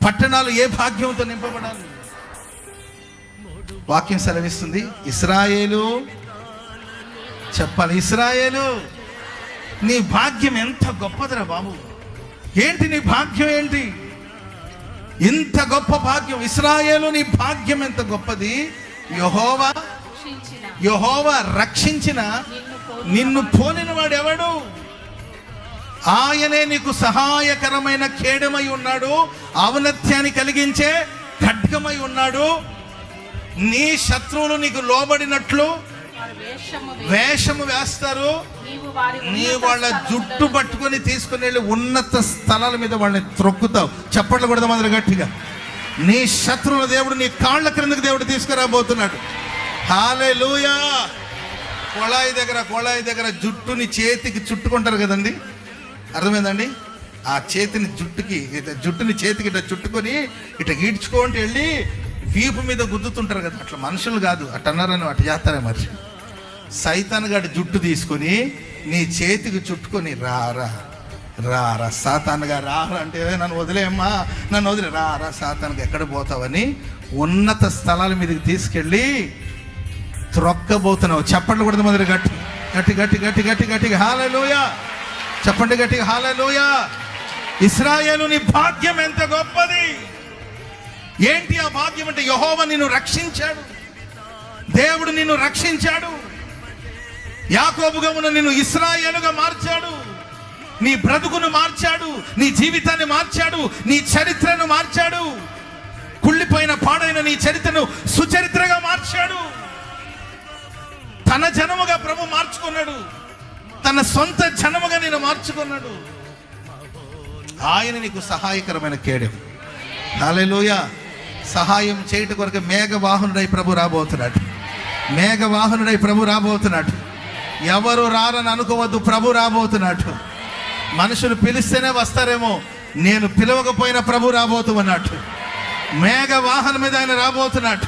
పట్టణాలు ఏ భాగ్యంతో నింపబడాలి? వాక్యం సెలవిస్తుంది, ఇశ్రాయేలు చెప్పాలి, ఇశ్రాయేలు నీ భాగ్యం ఎంత గొప్పదిరా బాబు. ఏంటి నీ భాగ్యం? ఏంటి ఇంత గొప్ప భాగ్యం? ఇశ్రాయేలు నీ భాగ్యం ఎంత గొప్పది. యెహోవా రక్షించిన నిన్ను పోలిన వాడు ఎవడు? ఆయనే నీకు సహాయకరమైన కేడమై ఉన్నాడు, ఔన్నత్యాన్ని కలిగించే ఖడ్గమై ఉన్నాడు. నీ శత్రువులు నీకు లోబడినట్లు వేషము వేస్తారు, నీ వాళ్ళ జుట్టు పట్టుకొని తీసుకుని వెళ్ళి ఉన్నత స్థలాల మీద వాళ్ళని త్రొక్కుతావు. చప్పట్లు కొడదాం అందరూ గట్టిగా. నీ శత్రువుల దేవుడు నీ కాళ్ళ క్రిందకి దేవుడు తీసుకురాబోతున్నాడు. హల్లెలూయా. కొళాయి దగ్గర జుట్టుని చేతికి చుట్టుకుంటారు కదండి, అర్థమైందండి? ఆ జుట్టుని చేతికి ఇట్లా చుట్టుకొని ఇట్లా గీడ్చుకుంటూ వెళ్ళి వీపు మీద గుద్దుతుంటారు కదా. అట్లా మనుషులు కాదు, అట్లా అన్నారని అట్లా చేస్తారే. మరి సైతాన్ గాడి జుట్టు తీసుకొని నీ చేతికి చుట్టుకొని రారా రారా సాతానుగా రారా అంటే, నన్ను వదిలేమ్మా, నన్ను వదిలే, రారా సాతానుగా ఎక్కడ పోతావని ఉన్నత స్థలాల మీదకి తీసుకెళ్ళి త్రొక్కబోతున్నావు. చెప్పండి కూడా మొదలు గట్టి గట్టి గట్టి గట్టి గట్టి గట్టిగా హల్లెలూయా చెప్పండి, గట్టిగా హల్లెలూయా. ఇశ్రాయేలు నీ భాగ్యం ఎంత గొప్పది. ఏంటి ఆ భాగ్యం అంటే, యెహోవా నిన్ను రక్షించాడు, దేవుడు నిన్ను రక్షించాడు. యాకోబుగా ఉన్న నిన్ను ఇశ్రాయేలుగా మార్చాడు, నీ బ్రతుకును మార్చాడు, నీ జీవితాన్ని మార్చాడు, నీ చరిత్రను మార్చాడు. కుళ్ళిపోయిన పాడైన నీ చరిత్రను సుచరిత్రగా మార్చాడు. తన జనముగా ప్రభు మార్చుకున్నాడు, తన సొంత జనముగా నేను మార్చుకున్నాడు. ఆయన నీకు సహాయకరమైన కేడెం. హల్లెలూయా. సహాయం చేయట కొరకు మేఘవాహనుడై ప్రభు రాబోతున్నాడు. మేఘవాహనుడై ప్రభు రాబోతున్నాడు. ఎవరు రారని అనుకోవద్దు, ప్రభు రాబోతున్నాడు. మనుషులు పిలిస్తేనే వస్తారేమో, నేను పిలవకపోయినా ప్రభు రాబోతున్నట్టు. మేఘవాహనం మీద ఆయన రాబోతున్నాడు.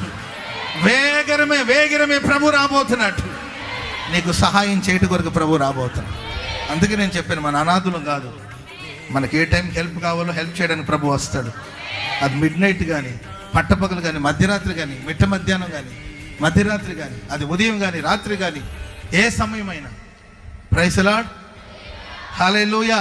వేగరమే ప్రభు రాబోతున్నట్టు. నీకు సహాయం చేయట కొరకు ప్రభు రాబోతున్నాడు. అందుకే నేను చెప్పాను, మన అనాథులం కాదు. మనకి ఏ టైంకి హెల్ప్ కావాలో హెల్ప్ చేయడానికి ప్రభు వస్తాడు. అది మిడ్ నైట్ కానీ, పట్టపగలు కానీ, మధ్యరాత్రి కానీ, మిట్ట మధ్యాహ్నం కానీ, మధ్యరాత్రి కానీ, అది ఉదయం కానీ, రాత్రి కానీ, ఏ సమయమైనా. Praise the Lord. హల్లెలూయా.